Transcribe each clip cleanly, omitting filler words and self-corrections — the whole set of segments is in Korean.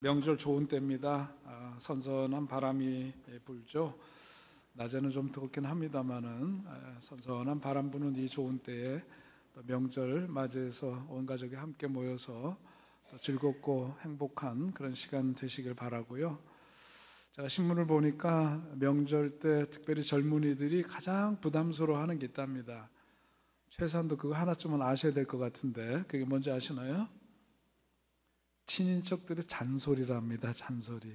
명절 좋은 때입니다. 선선한 바람이 불죠. 낮에는 좀 덥긴 합니다만은 선선한 바람 부는 이 좋은 때에 또 명절 맞이해서 온 가족이 함께 모여서 또 즐겁고 행복한 그런 시간 되시길 바라고요. 제가 신문을 보니까 명절 때 특별히 젊은이들이 가장 부담스러워하는 게 있답니다. 최소한도 그거 하나쯤은 아셔야 될 것 같은데 그게 뭔지 아시나요? 친인척들의 잔소리랍니다. 잔소리.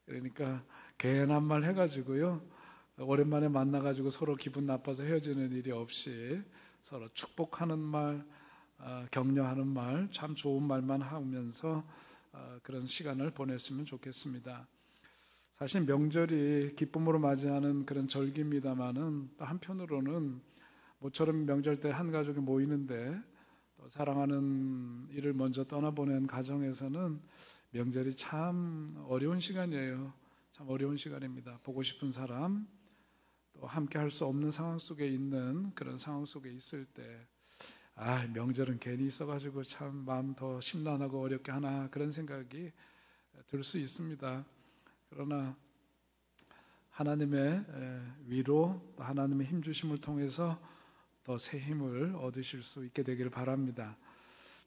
그러니까 괜한 말 해가지고요, 오랜만에 만나가지고 서로 기분 나빠서 헤어지는 일이 없이 서로 축복하는 말, 격려하는 말, 참 좋은 말만 하면서 그런 시간을 보냈으면 좋겠습니다. 사실 명절이 기쁨으로 맞이하는 그런 절기입니다만은 또 한편으로는 모처럼 명절 때 한 가족이 모이는데 또 사랑하는 이를 먼저 떠나보낸 가정에서는 명절이 참 어려운 시간이에요. 참 어려운 시간입니다. 보고 싶은 사람, 또 함께 할 수 없는 상황 속에 있는 그런 상황 속에 있을 때 명절은 괜히 있어가지고 참 마음 더 심란하고 어렵게 하나 그런 생각이 들 수 있습니다. 그러나 하나님의 위로, 또 하나님의 힘주심을 통해서 더 새 힘을 얻으실 수 있게 되기를 바랍니다.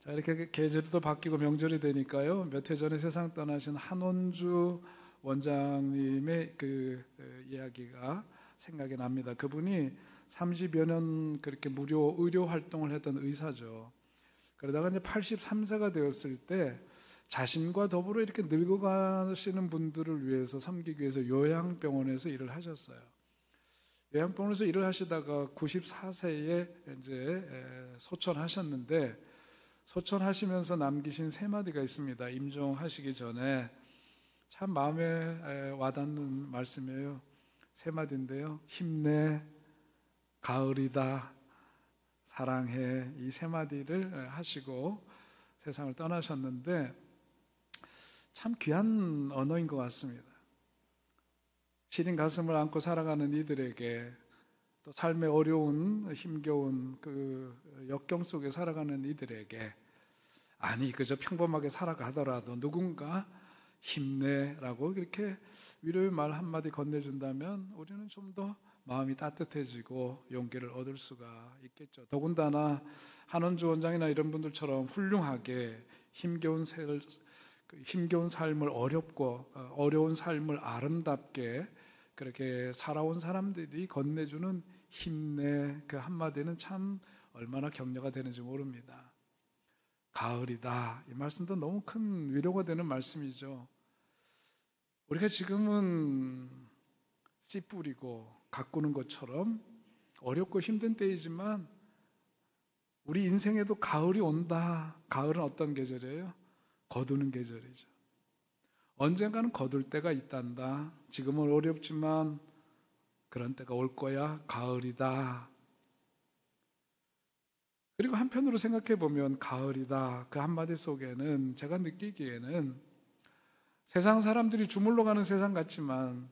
자, 이렇게 계절도 바뀌고 명절이 되니까요, 몇 해 전에 세상 떠나신 한원주 원장님의 그 이야기가 생각이 납니다. 그분이 30여 년 그렇게 무료 의료 활동을 했던 의사죠. 그러다가 이제 83세가 되었을 때 자신과 더불어 이렇게 늙어가시는 분들을 위해서 섬기기 위해서 요양병원에서 일을 하셨어요. 요양병원에서 일을 하시다가 94세에 이제 소천하셨는데, 소천하시면서 남기신 세 마디가 있습니다. 임종하시기 전에 참 마음에 와닿는 말씀이에요. 세 마디인데요. 힘내, 가을이다, 사랑해. 이 세 마디를 하시고 세상을 떠나셨는데 참 귀한 언어인 것 같습니다. 시린 가슴을 안고 살아가는 이들에게, 또 삶의 어려운 힘겨운 그 역경 속에 살아가는 이들에게, 아니 그저 평범하게 살아가더라도 누군가 힘내라고 이렇게 위로의 말 한마디 건네준다면 우리는 좀 더 마음이 따뜻해지고 용기를 얻을 수가 있겠죠. 더군다나 한원주 원장이나 이런 분들처럼 훌륭하게 힘겨운 삶을 어려운 삶을 아름답게 그렇게 살아온 사람들이 건네주는 힘내, 그 한마디는 참 얼마나 격려가 되는지 모릅니다. 가을이다, 이 말씀도 너무 큰 위로가 되는 말씀이죠. 우리가 지금은 씨 뿌리고 가꾸는 것처럼 어렵고 힘든 때이지만 우리 인생에도 가을이 온다. 가을은 어떤 계절이에요? 거두는 계절이죠. 언젠가는 거둘 때가 있단다. 지금은 어렵지만 그런 때가 올 거야. 가을이다. 그리고 한편으로 생각해 보면 가을이다, 그 한마디 속에는 제가 느끼기에는 세상 사람들이 주물러 가는 세상 같지만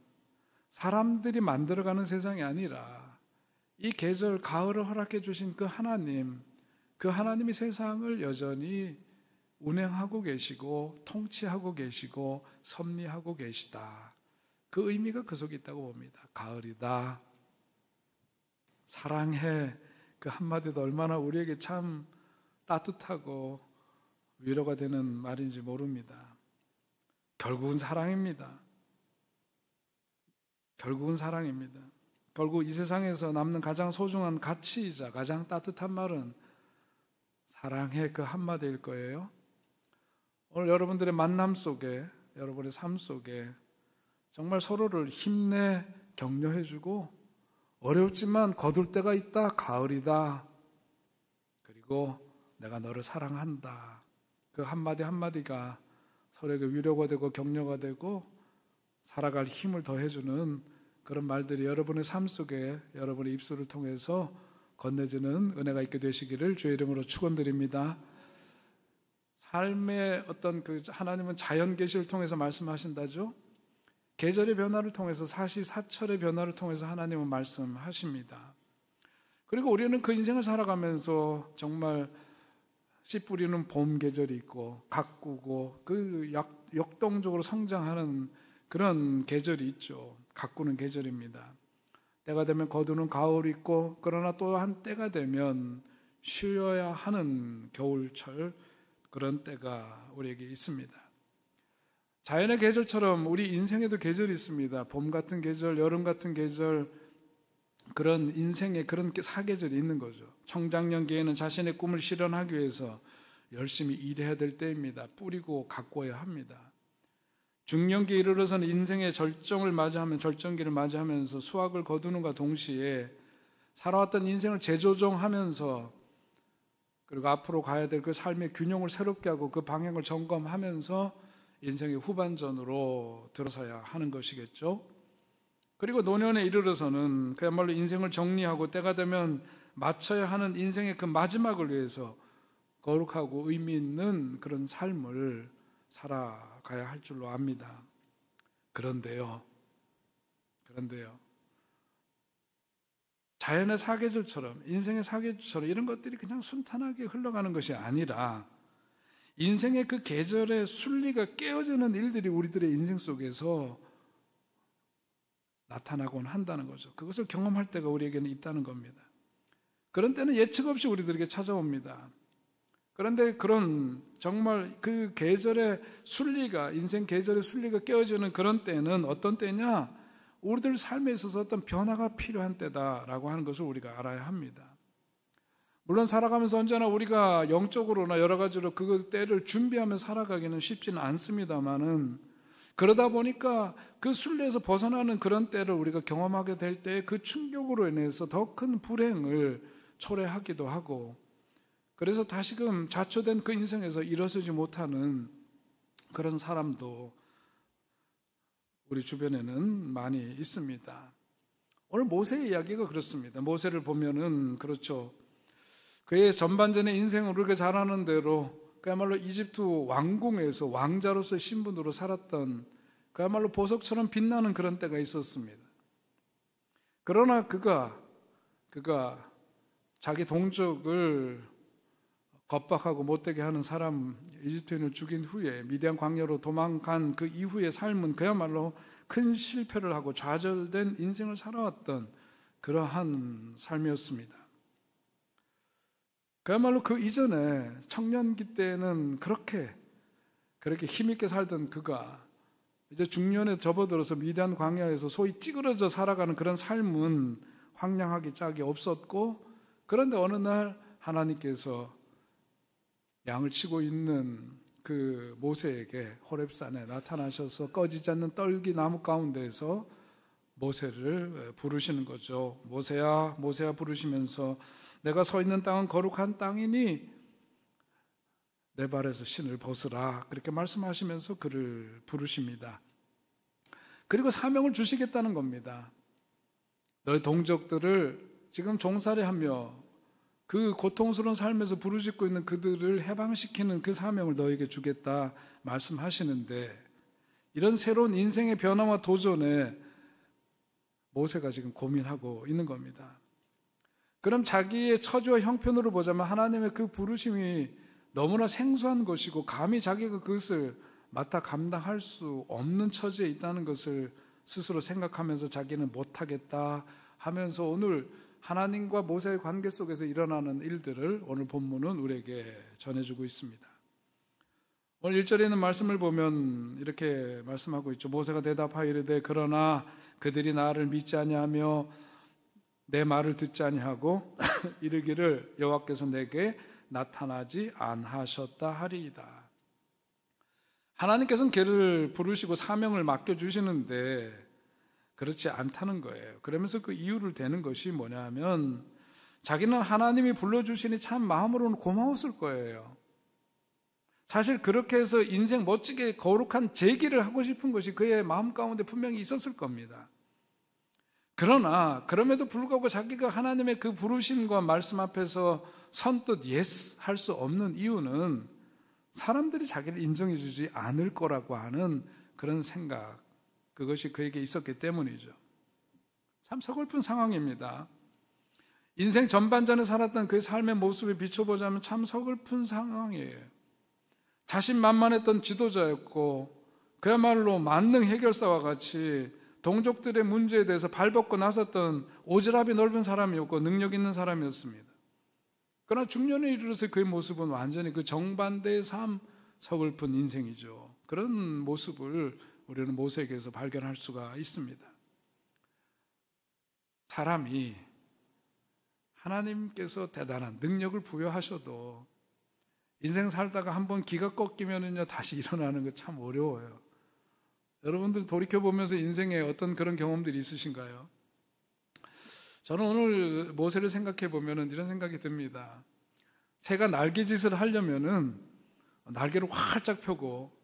사람들이 만들어가는 세상이 아니라 이 계절 가을을 허락해 주신 그 하나님이 세상을 여전히 운행하고 계시고 통치하고 계시고 섭리하고 계시다. 그 의미가 그 속에 있다고 봅니다. 가을이다, 사랑해, 그 한마디도 얼마나 우리에게 참 따뜻하고 위로가 되는 말인지 모릅니다. 결국은 사랑입니다. 결국 이 세상에서 남는 가장 소중한 가치이자 가장 따뜻한 말은 사랑해, 그 한마디일 거예요. 오늘 여러분들의 만남 속에, 여러분의 삶 속에 정말 서로를 힘내 격려해주고, 어렵지만 거둘 때가 있다, 가을이다, 그리고 내가 너를 사랑한다, 그 한마디 한마디가 서로에게 위로가 되고 격려가 되고 살아갈 힘을 더해주는 그런 말들이 여러분의 삶 속에 여러분의 입술을 통해서 건네지는 은혜가 있게 되시기를 주의 이름으로 축원드립니다. 삶의 어떤 그 하나님은 자연 계시를 통해서 말씀하신다죠. 계절의 변화를 통해서, 사시사철의 변화를 통해서 하나님은 말씀하십니다. 그리고 우리는 그 인생을 살아가면서 정말 씨 뿌리는 봄 계절이 있고 가꾸고 그 역동적으로 성장하는 그런 계절이 있죠. 가꾸는 계절입니다. 때가 되면 거두는 가을이 있고, 그러나 또 한 때가 되면 쉬어야 하는 겨울철, 그런 때가 우리에게 있습니다. 자연의 계절처럼 우리 인생에도 계절이 있습니다. 봄 같은 계절, 여름 같은 계절, 그런 인생에 그런 사계절이 있는 거죠. 청장년기에는 자신의 꿈을 실현하기 위해서 열심히 일해야 될 때입니다. 뿌리고 가꿔야 합니다. 중년기에 이르러서는 인생의 절정기를 맞이하면서 수확을 거두는과 동시에 살아왔던 인생을 재조정하면서, 그리고 앞으로 가야 될 그 삶의 균형을 새롭게 하고 그 방향을 점검하면서 인생의 후반전으로 들어서야 하는 것이겠죠. 그리고 노년에 이르러서는 그야말로 인생을 정리하고 때가 되면 마쳐야 하는 인생의 그 마지막을 위해서 거룩하고 의미 있는 그런 삶을 살아가야 할 줄로 압니다. 그런데요, 자연의 사계절처럼, 인생의 사계절처럼 이런 것들이 그냥 순탄하게 흘러가는 것이 아니라 인생의 그 계절의 순리가 깨어지는 일들이 우리들의 인생 속에서 나타나곤 한다는 거죠. 그것을 경험할 때가 우리에게는 있다는 겁니다. 그런 때는 예측 없이 우리들에게 찾아옵니다. 그런데 그런 정말 그 계절의 순리가, 인생 계절의 순리가 깨어지는 그런 때는 어떤 때냐? 우리들 삶에 있어서 어떤 변화가 필요한 때다라고 하는 것을 우리가 알아야 합니다. 물론 살아가면서 언제나 우리가 영적으로나 여러 가지로 그 때를 준비하며 살아가기는 쉽지는 않습니다만은, 그러다 보니까 그 순리에서 벗어나는 그런 때를 우리가 경험하게 될 때 그 충격으로 인해서 더 큰 불행을 초래하기도 하고, 그래서 다시금 좌초된 그 인생에서 일어서지 못하는 그런 사람도 우리 주변에는 많이 있습니다. 오늘 모세의 이야기가 그렇습니다. 모세를 보면은 그렇죠. 그의 전반전의 인생을 우리가 잘 아는 대로 그야말로 이집트 왕궁에서 왕자로서의 신분으로 살았던, 그야말로 보석처럼 빛나는 그런 때가 있었습니다. 그러나 그가 자기 동족을 겁박하고 못되게 하는 사람 이집트인을 죽인 후에 미디안 광야로 도망간 그 이후의 삶은 그야말로 큰 실패를 하고 좌절된 인생을 살아왔던 그러한 삶이었습니다. 그야말로 그 이전에 청년기 때는 그렇게 힘있게 살던 그가 이제 중년에 접어들어서 미디안 광야에서 소위 찌그러져 살아가는 그런 삶은 황량하기 짝이 없었고, 그런데 어느 날 하나님께서 양을 치고 있는 그 모세에게 호렙산에 나타나셔서 꺼지지 않는 떨기 나무 가운데에서 모세를 부르시는 거죠. 모세야, 모세야 부르시면서 내가 서 있는 땅은 거룩한 땅이니 내 발에서 신을 벗으라, 그렇게 말씀하시면서 그를 부르십니다. 그리고 사명을 주시겠다는 겁니다. 너희 동족들을 지금 종살이하며 그 고통스러운 삶에서 부르짖고 있는 그들을 해방시키는 그 사명을 너에게 주겠다 말씀하시는데, 이런 새로운 인생의 변화와 도전에 모세가 지금 고민하고 있는 겁니다. 그럼 자기의 처지와 형편으로 보자면 하나님의 그 부르심이 너무나 생소한 것이고 감히 자기가 그것을 맡아 감당할 수 없는 처지에 있다는 것을 스스로 생각하면서 자기는 못하겠다 하면서 오늘 하나님과 모세의 관계 속에서 일어나는 일들을 오늘 본문은 우리에게 전해주고 있습니다. 오늘 1절에 있는 말씀을 보면 이렇게 말씀하고 있죠. 모세가 대답하여 이르되 그러나 그들이 나를 믿지 아니하며 내 말을 듣지 아니하고 이르기를 여호와께서 내게 나타나지 않으셨다 하리이다. 하나님께서는 걔를 부르시고 사명을 맡겨주시는데 그렇지 않다는 거예요. 그러면서 그 이유를 대는 것이 뭐냐 하면 자기는 하나님이 불러주시니 참 마음으로는 고마웠을 거예요. 사실 그렇게 해서 인생 멋지게 거룩한 재기를 하고 싶은 것이 그의 마음 가운데 분명히 있었을 겁니다. 그러나 그럼에도 불구하고 자기가 하나님의 그 부르심과 말씀 앞에서 선뜻 예스 할 수 없는 이유는 사람들이 자기를 인정해 주지 않을 거라고 하는 그런 생각, 그것이 그에게 있었기 때문이죠. 참 서글픈 상황입니다. 인생 전반전에 살았던 그의 삶의 모습을 비춰보자면 참 서글픈 상황이에요. 자신만만했던 지도자였고 그야말로 만능 해결사와 같이 동족들의 문제에 대해서 발벗고 나섰던 오지랖이 넓은 사람이었고 능력 있는 사람이었습니다. 그러나 중년에 이르러서 그의 모습은 완전히 그 정반대의 삶, 서글픈 인생이죠. 그런 모습을 우리는 모세에게서 발견할 수가 있습니다. 사람이 하나님께서 대단한 능력을 부여하셔도 인생 살다가 한번 기가 꺾이면은요 다시 일어나는 거 참 어려워요. 여러분들 돌이켜보면서 인생에 어떤 그런 경험들이 있으신가요? 저는 오늘 모세를 생각해 보면은 이런 생각이 듭니다. 새가 날개짓을 하려면은 날개를 활짝 펴고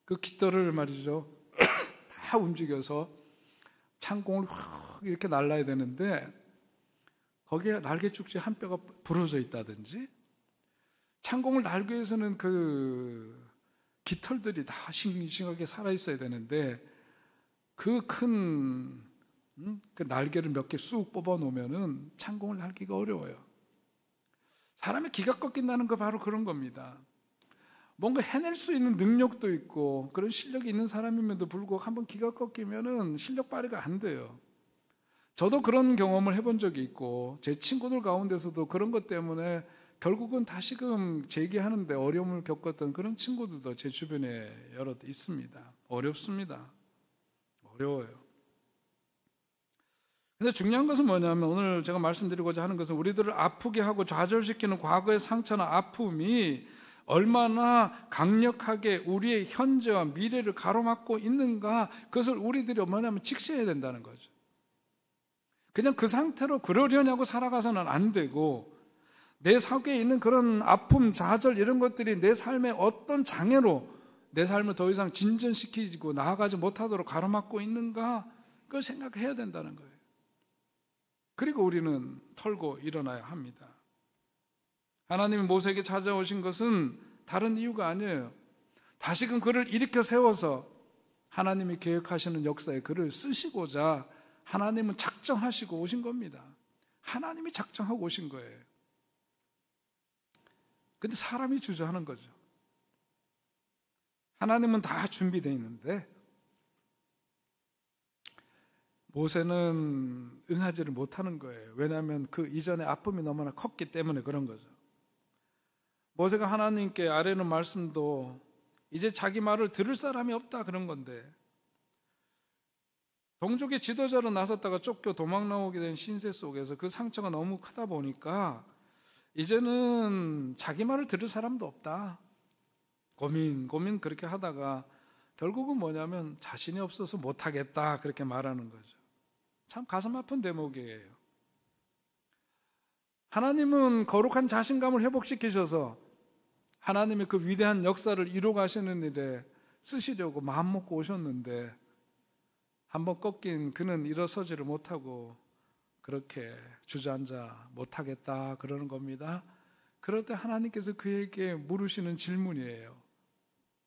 그 깃털을 말이죠 다 움직여서 창공을 확 이렇게 날라야 되는데 거기에 날개축지 한 뼈가 부러져 있다든지 창공을 날기 위해서는 그 깃털들이 다 싱싱하게 살아있어야 되는데 그 큰 그 날개를 몇 개 쑥 뽑아 놓으면은 창공을 날기가 어려워요. 사람의 기가 꺾인다는 거 바로 그런 겁니다. 뭔가 해낼 수 있는 능력도 있고 그런 실력이 있는 사람임에도 불구하고 한번 기가 꺾이면은 실력 발휘가 안 돼요. 저도 그런 경험을 해본 적이 있고 제 친구들 가운데서도 그런 것 때문에 결국은 다시금 재기하는데 어려움을 겪었던 그런 친구들도 제 주변에 여러 있습니다. 어렵습니다. 어려워요. 근데 중요한 것은 뭐냐면 오늘 제가 말씀드리고자 하는 것은 우리들을 아프게 하고 좌절시키는 과거의 상처나 아픔이 얼마나 강력하게 우리의 현재와 미래를 가로막고 있는가 그것을 우리들이 뭐냐면 직시해야 된다는 거죠. 그냥 그 상태로 그러려냐고 살아가서는 안 되고 내 속에 있는 그런 아픔, 좌절 이런 것들이 내 삶의 어떤 장애로 내 삶을 더 이상 진전시키고 나아가지 못하도록 가로막고 있는가 그걸 생각해야 된다는 거예요. 그리고 우리는 털고 일어나야 합니다. 하나님이 모세에게 찾아오신 것은 다른 이유가 아니에요. 다시금 그를 일으켜 세워서 하나님이 계획하시는 역사에 그를 쓰시고자 하나님은 작정하시고 오신 겁니다. 하나님이 작정하고 오신 거예요. 근데 사람이 주저하는 거죠. 하나님은 다 준비되어 있는데 모세는 응하지를 못하는 거예요. 왜냐하면 그 이전에 아픔이 너무나 컸기 때문에 그런 거죠. 모세가 하나님께 아뢰는 말씀도 이제 자기 말을 들을 사람이 없다 그런 건데 동족의 지도자로 나섰다가 쫓겨 도망 나오게 된 신세 속에서 그 상처가 너무 크다 보니까 이제는 자기 말을 들을 사람도 없다. 고민 그렇게 하다가 결국은 뭐냐면 자신이 없어서 못하겠다 그렇게 말하는 거죠. 참 가슴 아픈 대목이에요. 하나님은 거룩한 자신감을 회복시키셔서 하나님의 그 위대한 역사를 이루어 가시는 일에 쓰시려고 마음먹고 오셨는데 한번 꺾인 그는 일어서지를 못하고 그렇게 주저앉아 못하겠다 그러는 겁니다. 그럴 때 하나님께서 그에게 물으시는 질문이에요.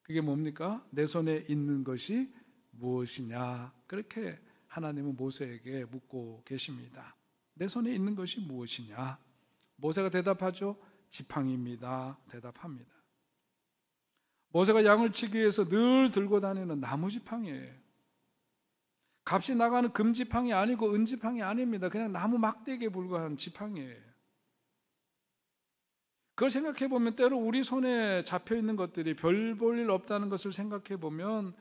그게 뭡니까? 내 손에 있는 것이 무엇이냐? 그렇게 하나님은 모세에게 묻고 계십니다. 내 손에 있는 것이 무엇이냐? 모세가 대답하죠. 지팡이입니다. 대답합니다. 모세가 양을 치기 위해서 늘 들고 다니는 나무 지팡이에요. 값이 나가는 금지팡이 아니고 은지팡이 아닙니다. 그냥 나무 막대기에 불과한 지팡이에요. 그걸 생각해 보면 때로 우리 손에 잡혀 있는 것들이 별 볼 일 없다는 것을 생각해 보면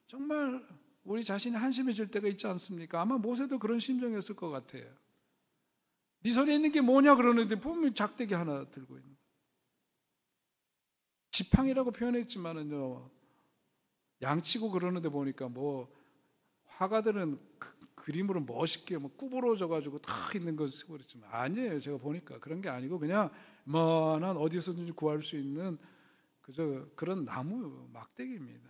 정말 우리 자신이 한심해질 때가 있지 않습니까? 아마 모세도 그런 심정이었을 것 같아요. 네 손에 있는 게 뭐냐 그러는데 보면 작대기 하나 들고 있는 거예요. 지팡이라고 표현했지만은요, 양치고 그러는데 보니까 뭐 화가들은 그림으로 멋있게 뭐 구부러져가지고 탁 있는 것을 그랬지만 아니에요. 제가 보니까 그런 게 아니고 그냥 만한 어디서든지 구할 수 있는 그저 그런 나무 막대기입니다.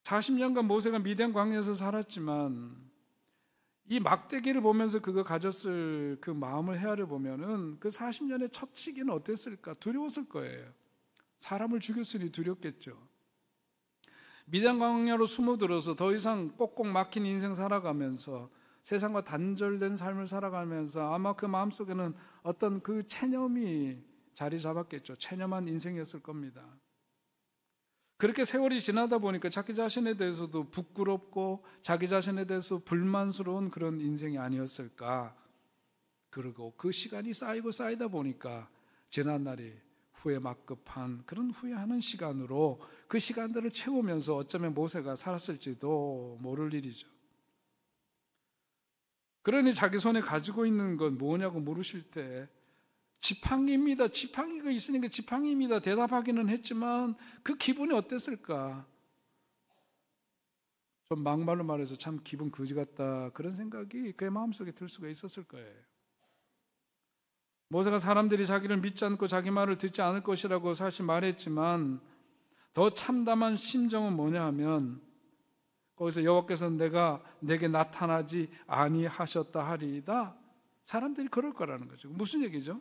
40년간 모세가 미디안 광야에서 살았지만 이 막대기를 보면서 그거 가졌을 그 마음을 헤아려 보면은 그 40년의 첫 시기는 어땠을까? 두려웠을 거예요. 사람을 죽였으니 두렵겠죠. 미디안 광야로 숨어들어서 더 이상 꼭꼭 막힌 인생 살아가면서 세상과 단절된 삶을 살아가면서 아마 그 마음속에는 어떤 그 체념이 자리 잡았겠죠. 체념한 인생이었을 겁니다. 그렇게 세월이 지나다 보니까 자기 자신에 대해서도 부끄럽고 자기 자신에 대해서 불만스러운 그런 인생이 아니었을까. 그리고 그 시간이 쌓이고 쌓이다 보니까 지난 날이 후회 막급한 그런 후회하는 시간으로 그 시간들을 채우면서 어쩌면 모세가 살았을지도 모를 일이죠. 그러니 자기 손에 가지고 있는 건 뭐냐고 물으실 때 지팡이입니다. 지팡이가 있으니까 지팡이입니다. 대답하기는 했지만 그 기분이 어땠을까? 좀 막말로 말해서 참 기분 거지 같다 그런 생각이 그의 마음속에 들 수가 있었을 거예요. 모세가 사람들이 자기를 믿지 않고 자기 말을 듣지 않을 것이라고 사실 말했지만 더 참담한 심정은 뭐냐 하면 거기서 여호와께서 내게 나타나지 아니하셨다 하리이다. 사람들이 그럴 거라는 거죠. 무슨 얘기죠?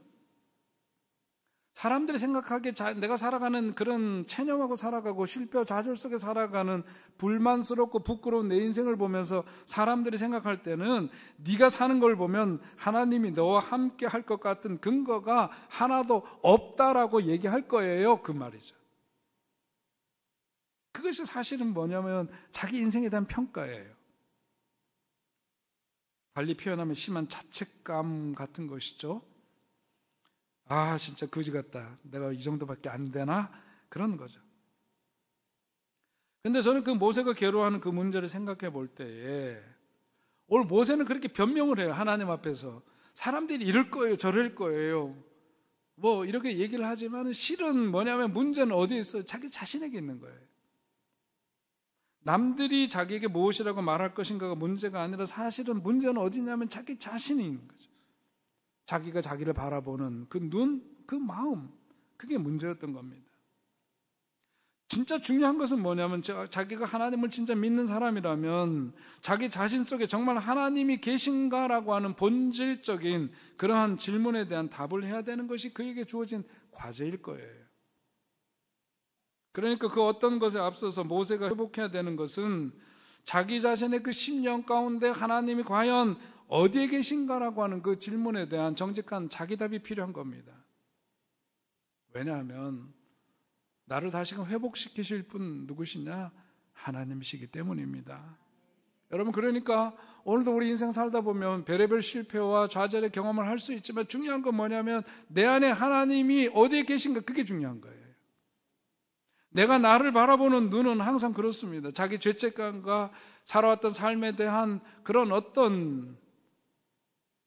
사람들이 생각하기에 내가 살아가는 그런 체념하고 살아가고 실패와 좌절 속에 살아가는 불만스럽고 부끄러운 내 인생을 보면서 사람들이 생각할 때는 네가 사는 걸 보면 하나님이 너와 함께 할 것 같은 근거가 하나도 없다라고 얘기할 거예요. 그 말이죠. 그것이 사실은 뭐냐면 자기 인생에 대한 평가예요. 달리 표현하면 심한 자책감 같은 것이죠. 아, 진짜 거지 같다. 내가 이 정도밖에 안 되나? 그런 거죠. 근데 저는 그 모세가 괴로워하는 그 문제를 생각해 볼 때에 오늘 모세는 그렇게 변명을 해요. 하나님 앞에서. 사람들이 이럴 거예요. 저럴 거예요. 뭐 이렇게 얘기를 하지만 실은 뭐냐면 문제는 어디에 있어요? 자기 자신에게 있는 거예요. 남들이 자기에게 무엇이라고 말할 것인가가 문제가 아니라 사실은 문제는 어디냐면 자기 자신이 있는 거죠. 자기가 자기를 바라보는 그 눈, 그 마음, 그게 문제였던 겁니다. 진짜 중요한 것은 뭐냐면 자기가 하나님을 진짜 믿는 사람이라면 자기 자신 속에 정말 하나님이 계신가라고 하는 본질적인 그러한 질문에 대한 답을 해야 되는 것이 그에게 주어진 과제일 거예요. 그러니까 그 어떤 것에 앞서서 모세가 회복해야 되는 것은 자기 자신의 그 심령 가운데 하나님이 과연 어디에 계신가라고 하는 그 질문에 대한 정직한 자기 답이 필요한 겁니다. 왜냐하면 나를 다시금 회복시키실 분 누구시냐? 하나님이시기 때문입니다. 여러분, 그러니까 오늘도 우리 인생 살다 보면 별의별 실패와 좌절의 경험을 할 수 있지만 중요한 건 뭐냐면 내 안에 하나님이 어디에 계신가, 그게 중요한 거예요. 내가 나를 바라보는 눈은 항상 그렇습니다. 자기 죄책감과 살아왔던 삶에 대한 그런 어떤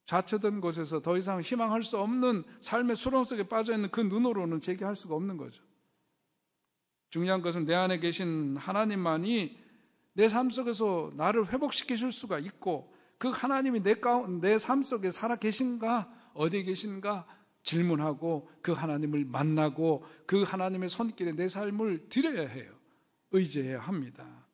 좌초된 곳에서 더 이상 희망할 수 없는 삶의 수렁 속에 빠져있는 그 눈으로는 제기할 수가 없는 거죠. 중요한 것은 내 안에 계신 하나님만이 내 삶 속에서 나를 회복시키실 수가 있고 그 하나님이 내 삶 속에 살아 계신가, 어디 계신가 질문하고 그 하나님을 만나고 그 하나님의 손길에 내 삶을 드려야 해요. 의지해야 합니다.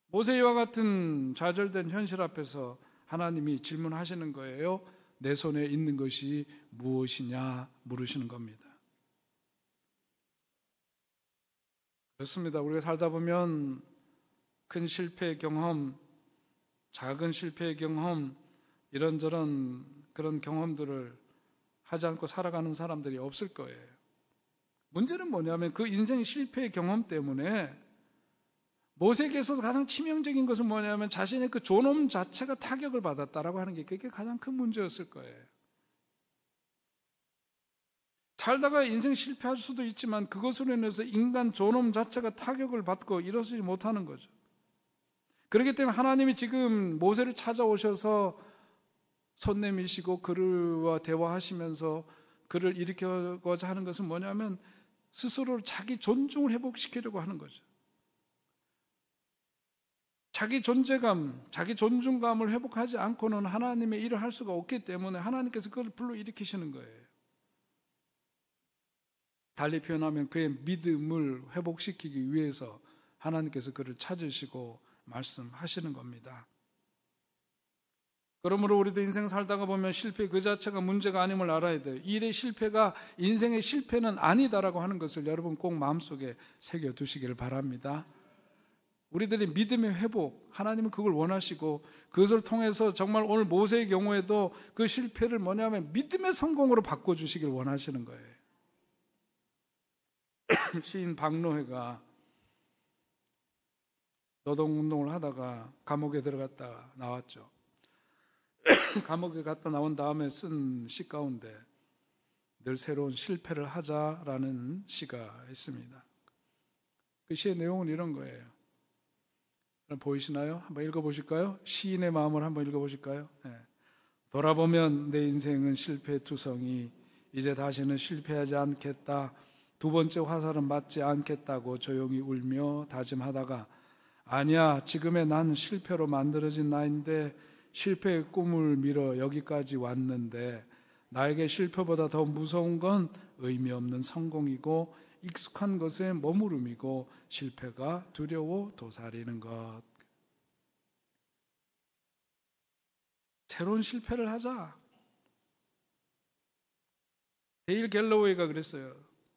모세와 같은 좌절된 현실 앞에서 하나님이 질문하시는 거예요. 내 손에 있는 것이 무엇이냐 물으시는 겁니다. 그렇습니다. 우리가 살다 보면 큰 실패의 경험, 작은 실패의 경험, 이런저런 그런 경험들을 하지 않고 살아가는 사람들이 없을 거예요. 문제는 뭐냐면 그 인생 실패의 경험 때문에 모세에게 있어서 가장 치명적인 것은 뭐냐면 자신의 그 존엄 자체가 타격을 받았다라고 하는 게 그게 가장 큰 문제였을 거예요. 살다가 인생 실패할 수도 있지만 그것으로 인해서 인간 존엄 자체가 타격을 받고 이러지 못하는 거죠. 그렇기 때문에 하나님이 지금 모세를 찾아오셔서 손 내미시고 그와 대화하시면서 그를 일으키고자 하는 것은 뭐냐면 스스로 자기 존중을 회복시키려고 하는 거죠. 자기 존재감, 자기 존중감을 회복하지 않고는 하나님의 일을 할 수가 없기 때문에 하나님께서 그걸 불러일으키시는 거예요. 달리 표현하면 그의 믿음을 회복시키기 위해서 하나님께서 그를 찾으시고 말씀하시는 겁니다. 그러므로 우리도 인생 살다가 보면 실패 그 자체가 문제가 아님을 알아야 돼요. 일의 실패가 인생의 실패는 아니다라고 하는 것을 여러분 꼭 마음속에 새겨두시기를 바랍니다. 우리들의 믿음의 회복, 하나님은 그걸 원하시고 그것을 통해서 정말 오늘 모세의 경우에도 그 실패를 뭐냐면 믿음의 성공으로 바꿔주시길 원하시는 거예요. 시인 박노해가 노동운동을 하다가 감옥에 들어갔다 나왔죠. 감옥에 갔다 나온 다음에 쓴 시 가운데 늘 새로운 실패를 하자라는 시가 있습니다. 그 시의 내용은 이런 거예요. 보이시나요? 한번 읽어보실까요? 시인의 마음을 한번 읽어보실까요? 네. 돌아보면 내 인생은 실패투성이, 이제 다시는 실패하지 않겠다. 두 번째 화살은 맞지 않겠다고 조용히 울며 다짐하다가, 아니야, 지금의 난 실패로 만들어진 나인데 실패의 꿈을 밀어 여기까지 왔는데, 나에게 실패보다 더 무서운 건 의미 없는 성공이고 익숙한 것에 머무름이고 실패가 두려워 도사리는 것. 새로운 실패를 하자. 데일 갤러웨이가 그랬어요.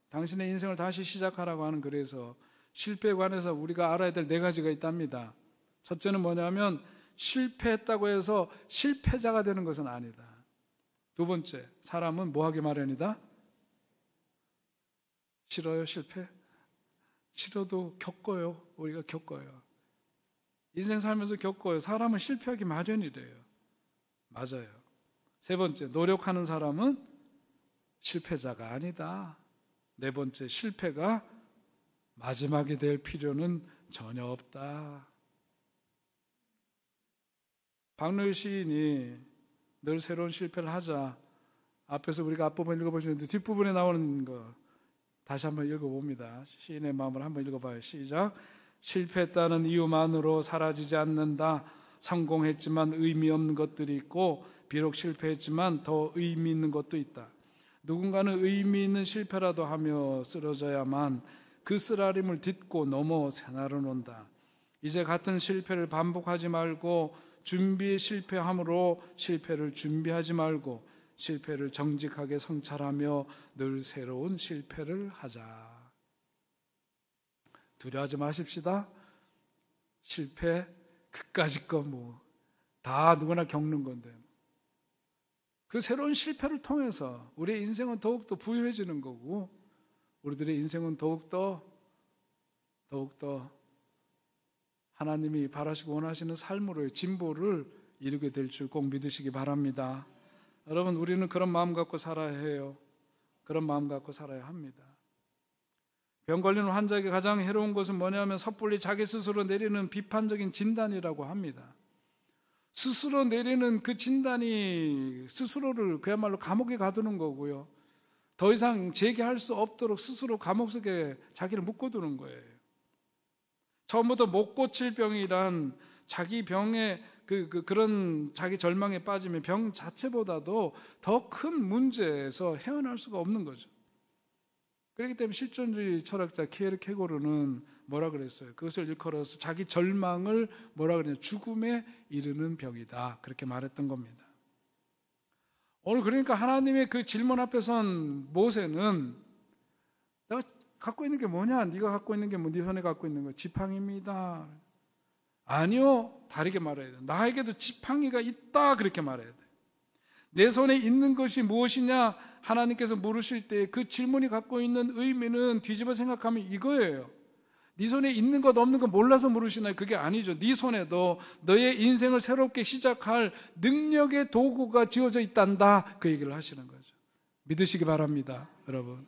당신의 인생을 다시 시작하라고 하는 글에서 실패에 관해서 우리가 알아야 될 4가지가 있답니다. 첫째는 뭐냐면 실패했다고 해서 실패자가 되는 것은 아니다. 두 번째, 사람은 뭐 하기 마련이다? 싫어요, 실패? 싫어도 겪어요. 우리가 겪어요. 인생 살면서 겪어요. 사람은 실패하기 마련이래요. 맞아요. 세 번째, 노력하는 사람은 실패자가 아니다. 네 번째, 실패가 마지막이 될 필요는 전혀 없다. 박노해 시인이 늘 새로운 실패를 하자. 앞에서 우리가 앞부분 읽어보시는데 뒷부분에 나오는 거 다시 한번 읽어봅니다. 시인의 마음을 한번 읽어봐요. 시작. 실패했다는 이유만으로 사라지지 않는다. 성공했지만 의미 없는 것들이 있고 비록 실패했지만 더 의미 있는 것도 있다. 누군가는 의미 있는 실패라도 하며 쓰러져야만 그 쓰라림을 딛고 넘어 새날은 온다. 이제 같은 실패를 반복하지 말고 준비에 실패함으로 실패를 준비하지 말고 실패를 정직하게 성찰하며 늘 새로운 실패를 하자. 두려워하지 마십시다. 실패 그까짓 거 다 누구나 겪는 건데 그 새로운 실패를 통해서 우리의 인생은 더욱더 부유해지는 거고 우리들의 인생은 더욱더 하나님이 바라시고 원하시는 삶으로의 진보를 이루게 될 줄 꼭 믿으시기 바랍니다. 여러분, 우리는 그런 마음 갖고 살아야 해요. 그런 마음 갖고 살아야 합니다. 병 걸리는 환자에게 가장 해로운 것은 뭐냐면 섣불리 자기 스스로 내리는 비판적인 진단이라고 합니다. 스스로 내리는 그 진단이 스스로를 그야말로 감옥에 가두는 거고요. 더 이상 재개할 수 없도록 스스로 감옥 속에 자기를 묶어두는 거예요. 처음부터 못 고칠 병이란 자기 병에 그런 자기 절망에 빠지면 병 자체보다도 더 큰 문제에서 헤어날 수가 없는 거죠. 그렇기 때문에 실존주의 철학자 키에르케고르는 뭐라 그랬어요? 그것을 일컬어서 자기 절망을 뭐라 그러냐? 죽음에 이르는 병이다. 그렇게 말했던 겁니다. 오늘 그러니까 하나님의 그 질문 앞에 선 모세는 내가 갖고 있는 게 뭐냐? 네가 갖고 있는 게 뭐? 네 손에 갖고 있는 거 지팡이입니다. 아니요. 다르게 말해야 돼. 나에게도 지팡이가 있다. 그렇게 말해야 돼. 내 손에 있는 것이 무엇이냐? 하나님께서 물으실 때 그 질문이 갖고 있는 의미는 뒤집어 생각하면 이거예요. 네 손에 있는 것 없는 것 몰라서 물으시나요? 그게 아니죠. 네 손에도 너의 인생을 새롭게 시작할 능력의 도구가 지어져 있단다. 그 얘기를 하시는 거죠. 믿으시기 바랍니다. 여러분.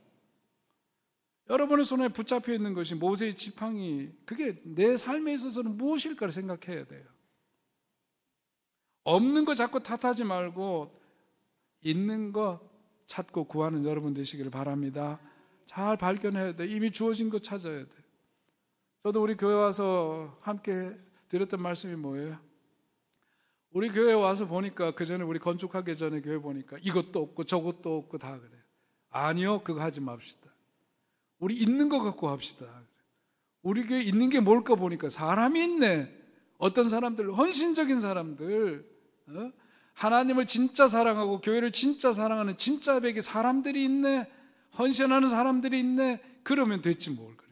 여러분의 손에 붙잡혀 있는 것이 모세의 지팡이, 그게 내 삶에 있어서는 무엇일까를 생각해야 돼요. 없는 거 자꾸 탓하지 말고 있는 거 찾고 구하는 여러분 되시기를 바랍니다. 잘 발견해야 돼. 이미 주어진 거 찾아야 돼. 저도 우리 교회 와서 함께 드렸던 말씀이 뭐예요? 우리 교회 와서 보니까 그 전에 우리 건축하기 전에 교회 보니까 이것도 없고 저것도 없고 다 그래요. 아니요, 그거 하지 맙시다. 우리 있는 거 갖고 합시다. 우리 교회 있는 게 뭘까 보니까 사람이 있네. 어떤 사람들, 헌신적인 사람들, 하나님을 진짜 사랑하고 교회를 진짜 사랑하는 진짜 백의 사람들이 있네. 헌신하는 사람들이 있네. 그러면 됐지 뭘 그래.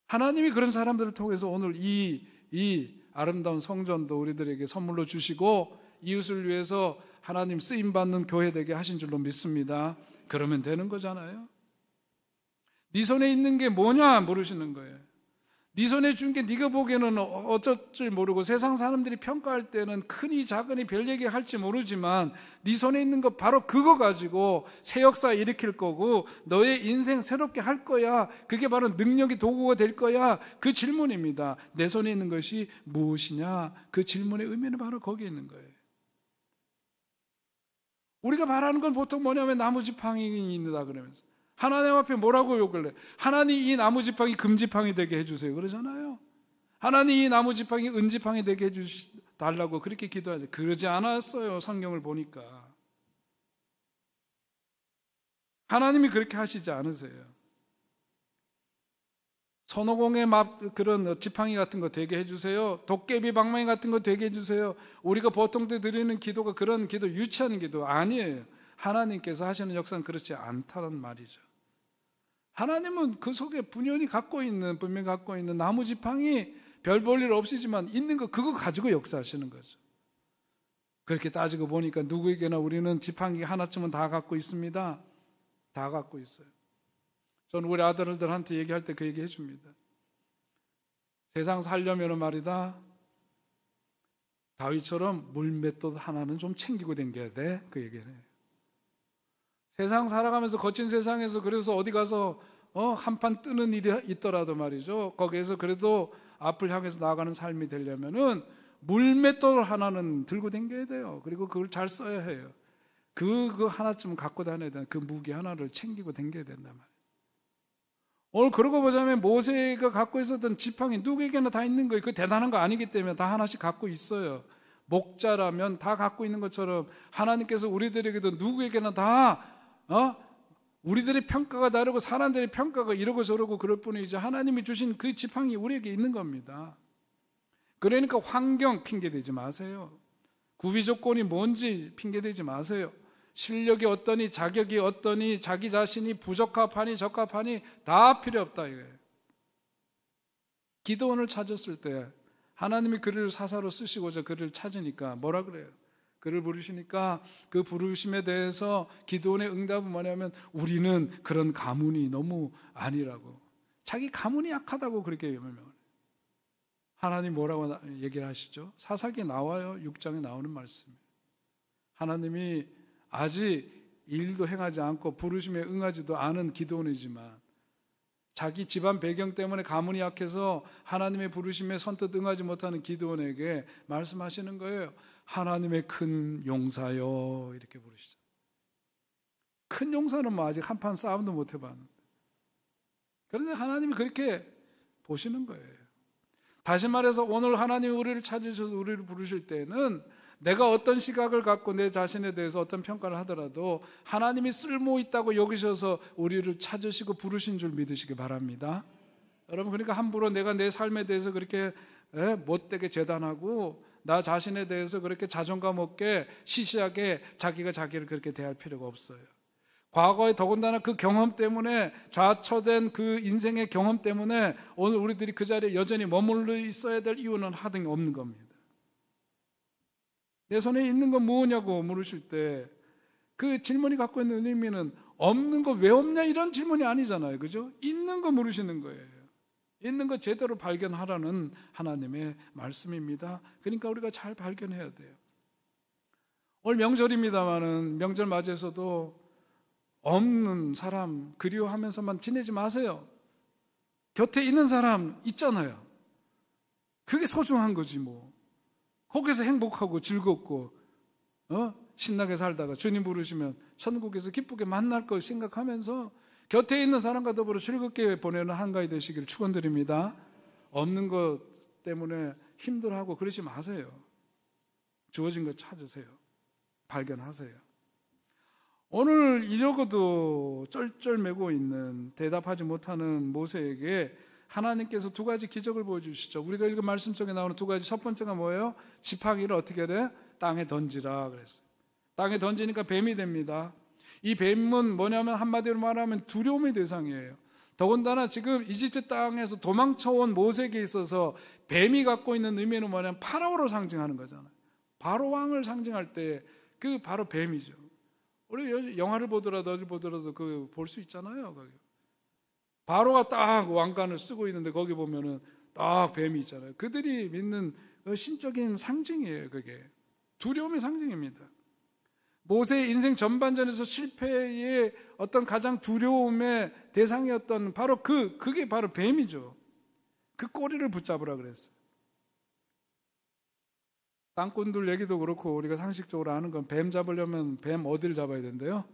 하나님이 그런 사람들을 통해서 오늘 이 아름다운 성전도 우리들에게 선물로 주시고 이웃을 위해서 하나님 쓰임받는 교회 되게 하신 줄로 믿습니다. 그러면 되는 거잖아요. 네 손에 있는 게 뭐냐 물으시는 거예요. 네 손에 준 게 네가 보기에는 어쩔 줄 모르고 세상 사람들이 평가할 때는 크니 작으니 별 얘기 할지 모르지만 네 손에 있는 거 바로 그거 가지고 새 역사 일으킬 거고 너의 인생 새롭게 할 거야. 그게 바로 능력이 도구가 될 거야. 그 질문입니다. 내 손에 있는 것이 무엇이냐? 그 질문의 의미는 바로 거기에 있는 거예요. 우리가 바라는 건 보통 뭐냐면 나무지팡이 있다 그러면서 하나님 앞에 뭐라고 욕을 해? 하나님 이 나무지팡이 금지팡이 되게 해주세요 그러잖아요. 하나님 이 나무지팡이 은지팡이 되게 해달라고 그렇게 기도하죠. 그러지 않았어요. 성경을 보니까 하나님이 그렇게 하시지 않으세요. 손오공의 그런 지팡이 같은 거 되게 해주세요. 도깨비 방망이 같은 거 되게 해주세요. 우리가 보통 때 드리는 기도가 그런 기도, 유치한 기도 아니에요. 하나님께서 하시는 역사는 그렇지 않다는 말이죠. 하나님은 그 속에 분명히 갖고 있는 나무지팡이 별 볼 일 없이지만 있는 거 그거 가지고 역사하시는 거죠. 그렇게 따지고 보니까 누구에게나 우리는 지팡이 하나쯤은 다 갖고 있습니다. 다 갖고 있어요. 저는 우리 아들들한테 얘기할 때 그 얘기 해줍니다. 세상 살려면 말이다, 다윗처럼 물맷돌 하나는 좀 챙기고 다녀야 돼. 그 얘기를 해요. 세상 살아가면서 거친 세상에서 그래서 어디 가서 한판 뜨는 일이 있더라도 말이죠. 거기에서 그래도 앞을 향해서 나아가는 삶이 되려면은 물맷돌 하나는 들고 다녀야 돼요. 그리고 그걸 잘 써야 해요. 그거 하나쯤 갖고 다녀야 돼. 그 무기 하나를 챙기고 다녀야 된단 말이에요. 오늘 그러고 보자면 모세가 갖고 있었던 지팡이 누구에게나 다 있는 거예요. 그 대단한 거 아니기 때문에 다 하나씩 갖고 있어요. 목자라면 다 갖고 있는 것처럼 하나님께서 우리들에게도 누구에게나 다 우리들의 평가가 다르고 사람들의 평가가 이러고 저러고 그럴 뿐이지 하나님이 주신 그 지팡이 우리에게 있는 겁니다. 그러니까 환경 핑계대지 마세요. 구비 조건이 뭔지 핑계대지 마세요. 실력이 어떠니 자격이 어떠니 자기 자신이 부적합하니 적합하니 다 필요 없다 이거예요. 기도원을 찾았을 때 하나님이 그를 사사로 쓰시고자 그를 찾으니까 뭐라 그래요? 그를 부르시니까 그 부르심에 대해서 기도원의 응답은 뭐냐면 우리는 그런 가문이 너무 아니라고. 자기 가문이 약하다고 그렇게 설명해요. 하나님 뭐라고 얘기를 하시죠? 사사기에 나와요. 6장에 나오는 말씀이에요. 하나님이 아직 일도 행하지 않고 부르심에 응하지도 않은 기도원이지만 자기 집안 배경 때문에 가문이 약해서 하나님의 부르심에 선뜻 응하지 못하는 기도원에게 말씀하시는 거예요. 하나님의 큰 용사요 이렇게 부르시죠. 큰 용사는 뭐 아직 한판 싸움도 못 해봤는데 그런데 하나님이 그렇게 보시는 거예요. 다시 말해서 오늘 하나님이 우리를 찾으셔서 우리를 부르실 때는 내가 어떤 시각을 갖고 내 자신에 대해서 어떤 평가를 하더라도 하나님이 쓸모 있다고 여기셔서 우리를 찾으시고 부르신 줄 믿으시기 바랍니다. 여러분 그러니까 함부로 내가 내 삶에 대해서 그렇게 못되게 재단하고 나 자신에 대해서 그렇게 자존감 없게 시시하게 자기가 자기를 그렇게 대할 필요가 없어요. 과거에 더군다나 그 경험 때문에 좌초된 그 인생의 경험 때문에 오늘 우리들이 그 자리에 여전히 머물러 있어야 될 이유는 하등이 없는 겁니다. 내 손에 있는 건 뭐냐고 물으실 때 그 질문이 갖고 있는 의미는 없는 거 왜 없냐 이런 질문이 아니잖아요. 그죠? 있는 거 물으시는 거예요. 있는 거 제대로 발견하라는 하나님의 말씀입니다. 그러니까 우리가 잘 발견해야 돼요. 오늘 명절입니다만은 명절 맞이해서도 없는 사람 그리워하면서만 지내지 마세요. 곁에 있는 사람 있잖아요. 그게 소중한 거지 뭐. 거기서 행복하고 즐겁고 신나게 살다가 주님 부르시면 천국에서 기쁘게 만날 걸 생각하면서 곁에 있는 사람과 더불어 즐겁게 보내는 한가위 되시기를 축원드립니다. 없는 것 때문에 힘들어하고 그러지 마세요. 주어진 것 찾으세요. 발견하세요. 오늘 이러고도 쩔쩔매고 있는 대답하지 못하는 모세에게 하나님께서 두 가지 기적을 보여주시죠. 우리가 읽은 말씀 속에 나오는 두 가지. 첫 번째가 뭐예요? 지팡이를 어떻게 해? 땅에 던지라 그랬어요. 땅에 던지니까 뱀이 됩니다. 이 뱀은 뭐냐면 한마디로 말하면 두려움의 대상이에요. 더군다나 지금 이집트 땅에서 도망쳐온 모세에게 있어서 뱀이 갖고 있는 의미는 뭐냐면 파라오를 상징하는 거잖아요. 바로 왕을 상징할 때 그 바로 뱀이죠. 우리 영화를 보더라도 어디 보더라도 그 볼 수 있잖아요. 거기. 바로가 딱 왕관을 쓰고 있는데 거기 보면은 딱 뱀이 있잖아요. 그들이 믿는 신적인 상징이에요. 그게 두려움의 상징입니다. 모세의 인생 전반전에서 실패의 어떤 가장 두려움의 대상이었던 바로 그게 바로 뱀이죠. 그 꼬리를 붙잡으라 그랬어요. 땅꾼들 얘기도 그렇고 우리가 상식적으로 아는 건 뱀 잡으려면 뱀 어디를 잡아야 된대요?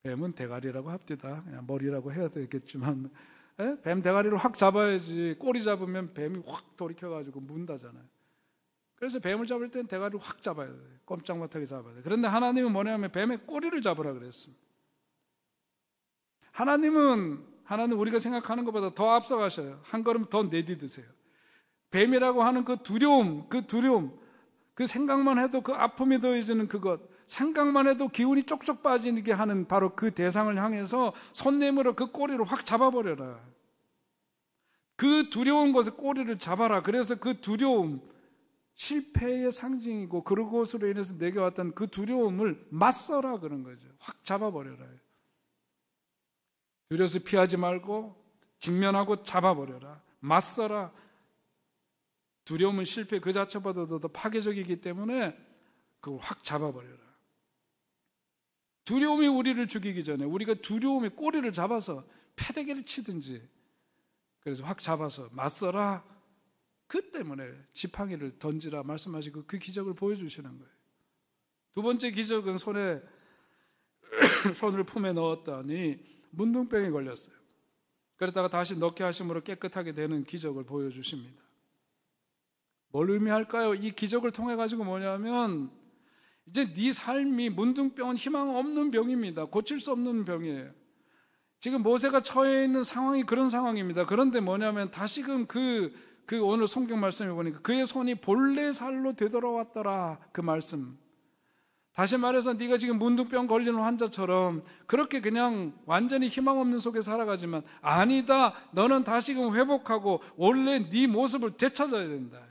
뱀은 대가리라고 합디다. 그냥 머리라고 해야 되겠지만 뱀 대가리를 확 잡아야지. 꼬리 잡으면 뱀이 확 돌이켜가지고 문다잖아요. 그래서 뱀을 잡을 땐 대가리를 확 잡아야 돼요. 꼼짝 못하게 잡아야 돼요. 그런데 하나님은 뭐냐면 뱀의 꼬리를 잡으라 그랬습니다. 하나님 우리가 생각하는 것보다 더 앞서가셔요. 한 걸음 더 내디드세요. 뱀이라고 하는 그 두려움, 그 생각만 해도 그 아픔이 더해지는 그것, 생각만 해도 기운이 쪽쪽 빠지게 하는 바로 그 대상을 향해서 손님으로 그 꼬리를 확 잡아버려라. 그 두려운 것의 꼬리를 잡아라. 그래서 그 두려움, 실패의 상징이고 그것으로 인해서 내게 왔던 그 두려움을 맞서라 그런 거죠. 확 잡아버려라. 두려워서 피하지 말고 직면하고 잡아버려라. 맞서라. 두려움은 실패 그 자체보다도 더 파괴적이기 때문에 그걸 확 잡아버려라. 두려움이 우리를 죽이기 전에 우리가 두려움의 꼬리를 잡아서 패대기를 치든지 그래서 확 잡아서 맞서라. 그 때문에 지팡이를 던지라 말씀하시고 그 기적을 보여주시는 거예요. 두 번째 기적은 손을 품에 넣었더니 문둥병에 걸렸어요. 그러다가 다시 넣게 하심으로 깨끗하게 되는 기적을 보여주십니다. 뭘 의미할까요? 이 기적을 통해 가지고 뭐냐면 이제 네 삶이 문둥병은 희망 없는 병입니다. 고칠 수 없는 병이에요. 지금 모세가 처해 있는 상황이 그런 상황입니다. 그런데 뭐냐면 다시금 그 오늘 성경 말씀에 보니까 그의 손이 본래 살로 되돌아왔더라 그 말씀. 다시 말해서 네가 지금 문둥병 걸리는 환자처럼 그렇게 그냥 완전히 희망 없는 속에 살아가지만 아니다. 너는 다시금 회복하고 원래 네 모습을 되찾아야 된다.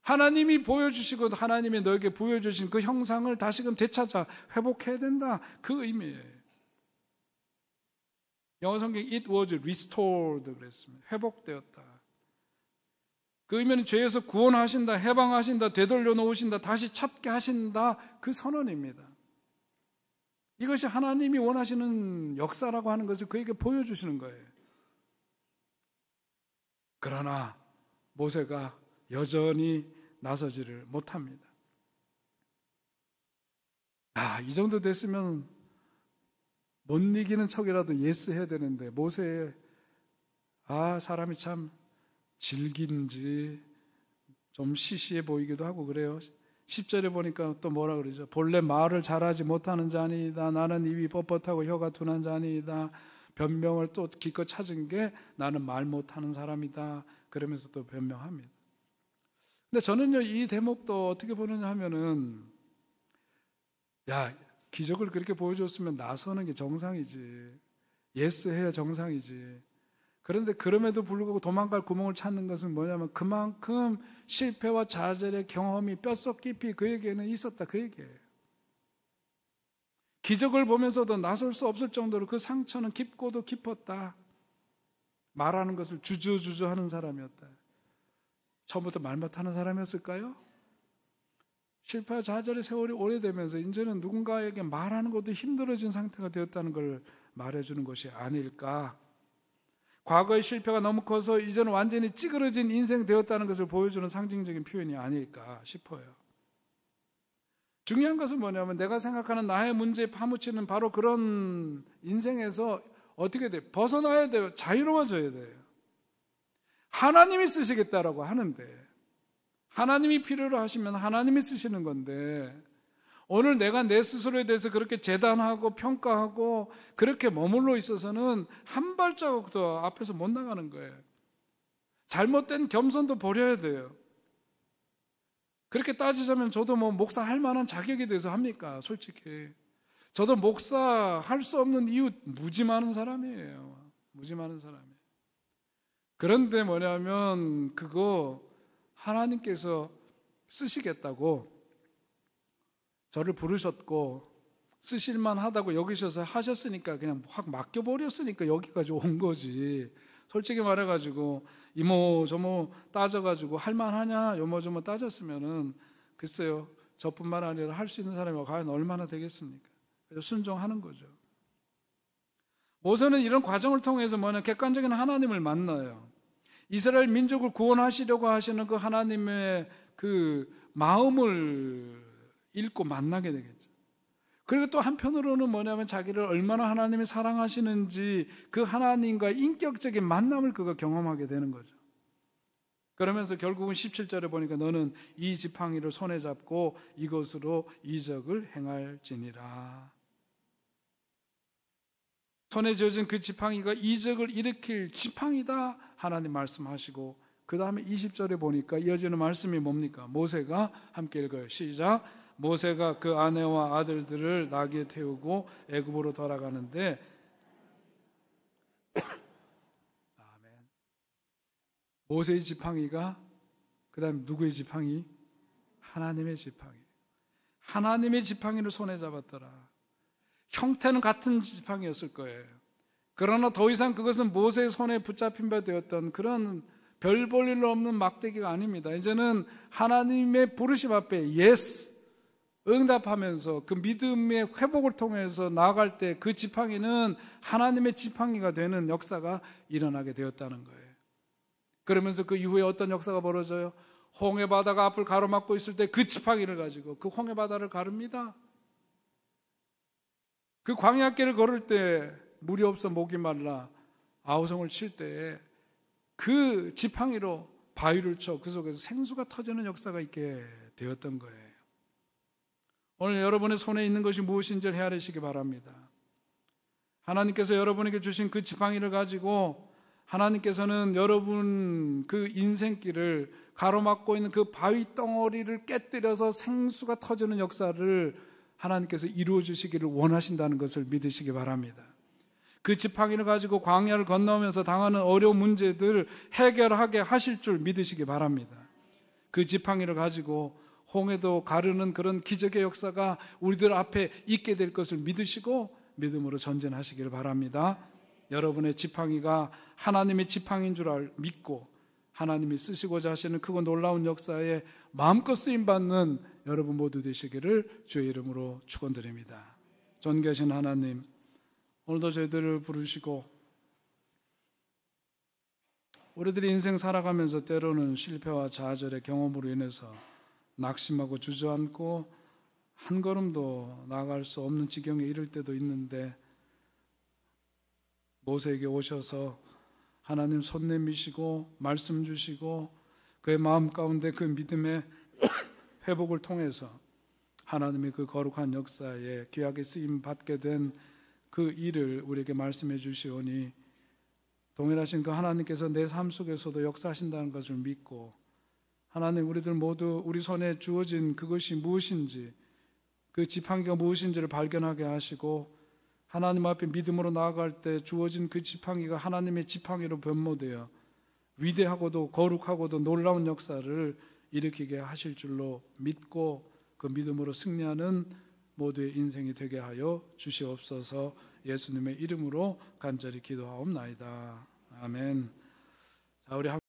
하나님이 보여주시고 하나님이 너에게 부여주신 그 형상을 다시금 되찾아 회복해야 된다. 그 의미예요. 영어 성경에 it was restored 그랬습니다. 회복되었다. 그 의미는 죄에서 구원하신다, 해방하신다, 되돌려 놓으신다, 다시 찾게 하신다. 그 선언입니다. 이것이 하나님이 원하시는 역사라고 하는 것을 그에게 보여주시는 거예요. 그러나 모세가 여전히 나서지를 못합니다. 이 정도 됐으면 못 이기는 척이라도 예스 해야 되는데 모세의 사람이 참 질긴지 좀 시시해 보이기도 하고 그래요. 10절에 보니까 또 뭐라 그러죠? 본래 말을 잘하지 못하는 자니이다. 나는 입이 뻣뻣하고 혀가 둔한 자니이다. 변명을 또 기껏 찾은 게 나는 말 못하는 사람이다. 그러면서 또 변명합니다. 근데 저는요, 이 대목도 어떻게 보느냐 하면은, 기적을 그렇게 보여줬으면 나서는 게 정상이지. 예스 해야 정상이지. 그런데 그럼에도 불구하고 도망갈 구멍을 찾는 것은 뭐냐면 그만큼 실패와 좌절의 경험이 뼛속 깊이 그에게는 있었다. 그 얘기예요. 기적을 보면서도 나설 수 없을 정도로 그 상처는 깊고도 깊었다. 말하는 것을 주저주저 하는 사람이었다. 처음부터 말 못하는 사람이었을까요? 실패와 좌절의 세월이 오래되면서 이제는 누군가에게 말하는 것도 힘들어진 상태가 되었다는 걸 말해주는 것이 아닐까. 과거의 실패가 너무 커서 이제는 완전히 찌그러진 인생 되었다는 것을 보여주는 상징적인 표현이 아닐까 싶어요. 중요한 것은 뭐냐면 내가 생각하는 나의 문제에 파묻히는 바로 그런 인생에서 어떻게 돼요? 벗어나야 돼요. 자유로워져야 돼요. 하나님이 쓰시겠다라고 하는데 하나님이 필요로 하시면 하나님이 쓰시는 건데 오늘 내가 내 스스로에 대해서 그렇게 재단하고 평가하고 그렇게 머물러 있어서는 한 발자국도 앞에서 못 나가는 거예요. 잘못된 겸손도 버려야 돼요. 그렇게 따지자면 저도 목사 할 만한 자격이 돼서 합니까? 솔직히. 저도 목사 할 수 없는 이유 무지 많은 사람이에요. 무지 많은 사람이에요. 그런데 뭐냐면 그거 하나님께서 쓰시겠다고 저를 부르셨고 쓰실만 하다고 여기셔서 하셨으니까 그냥 확 맡겨버렸으니까 여기까지 온 거지. 솔직히 말해가지고 이모 저모 따져가지고 할만하냐 요모저모 따졌으면은 글쎄요 저뿐만 아니라 할 수 있는 사람이 과연 얼마나 되겠습니까? 그래서 순종하는 거죠. 모세는 이런 과정을 통해서 객관적인 하나님을 만나요. 이스라엘 민족을 구원하시려고 하시는 그 하나님의 그 마음을 읽고 만나게 되겠죠. 그리고 또 한편으로는 자기를 얼마나 하나님이 사랑하시는지 그 하나님과 인격적인 만남을 그가 경험하게 되는 거죠. 그러면서 결국은 17절에 보니까 너는 이 지팡이를 손에 잡고 이것으로 이적을 행할지니라. 손에 쥐어진 그 지팡이가 이적을 일으킬 지팡이다 하나님 말씀하시고 그 다음에 20절에 보니까 이어지는 말씀이 뭡니까? 모세가 함께 읽어요. 시작. 모세가 그 아내와 아들들을 나귀에 태우고 애굽으로 돌아가는데 아멘. 모세의 지팡이가 그 다음에 누구의 지팡이? 하나님의 지팡이. 하나님의 지팡이를 손에 잡았더라. 형태는 같은 지팡이였을 거예요. 그러나 더 이상 그것은 모세의 손에 붙잡힌 바 되었던 그런 별 볼 일 없는 막대기가 아닙니다. 이제는 하나님의 부르심 앞에 예스 응답하면서 그 믿음의 회복을 통해서 나아갈 때 그 지팡이는 하나님의 지팡이가 되는 역사가 일어나게 되었다는 거예요. 그러면서 그 이후에 어떤 역사가 벌어져요? 홍해 바다가 앞을 가로막고 있을 때 그 지팡이를 가지고 그 홍해 바다를 가릅니다. 그 광야길을 걸을 때 물이 없어 목이 말라 아우성을 칠 때 그 지팡이로 바위를 쳐 그 속에서 생수가 터지는 역사가 있게 되었던 거예요. 오늘 여러분의 손에 있는 것이 무엇인지를 헤아리시기 바랍니다. 하나님께서 여러분에게 주신 그 지팡이를 가지고 하나님께서는 여러분 그 인생길을 가로막고 있는 그 바위 덩어리를 깨뜨려서 생수가 터지는 역사를 하나님께서 이루어 주시기를 원하신다는 것을 믿으시기 바랍니다. 그 지팡이를 가지고 광야를 건너면서 당하는 어려운 문제들을 해결하게 하실 줄 믿으시기 바랍니다. 그 지팡이를 가지고 홍해도 가르는 그런 기적의 역사가 우리들 앞에 있게 될 것을 믿으시고 믿음으로 전진하시길 바랍니다. 여러분의 지팡이가 하나님의 지팡이인 줄 믿고 하나님이 쓰시고자 하시는 크고 놀라운 역사에 마음껏 쓰임받는 여러분 모두 되시기를 주의 이름으로 축원드립니다. 존귀하신 하나님, 오늘도 저희들을 부르시고 우리들이 인생 살아가면서 때로는 실패와 좌절의 경험으로 인해서 낙심하고 주저앉고 한 걸음도 나아갈 수 없는 지경에 이를 때도 있는데 모세에게 오셔서 하나님 손 내미시고 말씀 주시고 그의 마음 가운데 그 믿음의 회복을 통해서 하나님의 그 거룩한 역사에 귀하게 쓰임 받게 된 그 일을 우리에게 말씀해 주시오니 동일하신 그 하나님께서 내 삶 속에서도 역사하신다는 것을 믿고 하나님 우리들 모두 우리 손에 주어진 그것이 무엇인지 그 지팡이가 무엇인지를 발견하게 하시고 하나님 앞에 믿음으로 나아갈 때 주어진 그 지팡이가 하나님의 지팡이로 변모되어 위대하고도 거룩하고도 놀라운 역사를 일으키게 하실 줄로 믿고 그 믿음으로 승리하는 모두의 인생이 되게 하여 주시옵소서. 예수님의 이름으로 간절히 기도하옵나이다. 아멘. 자, 우리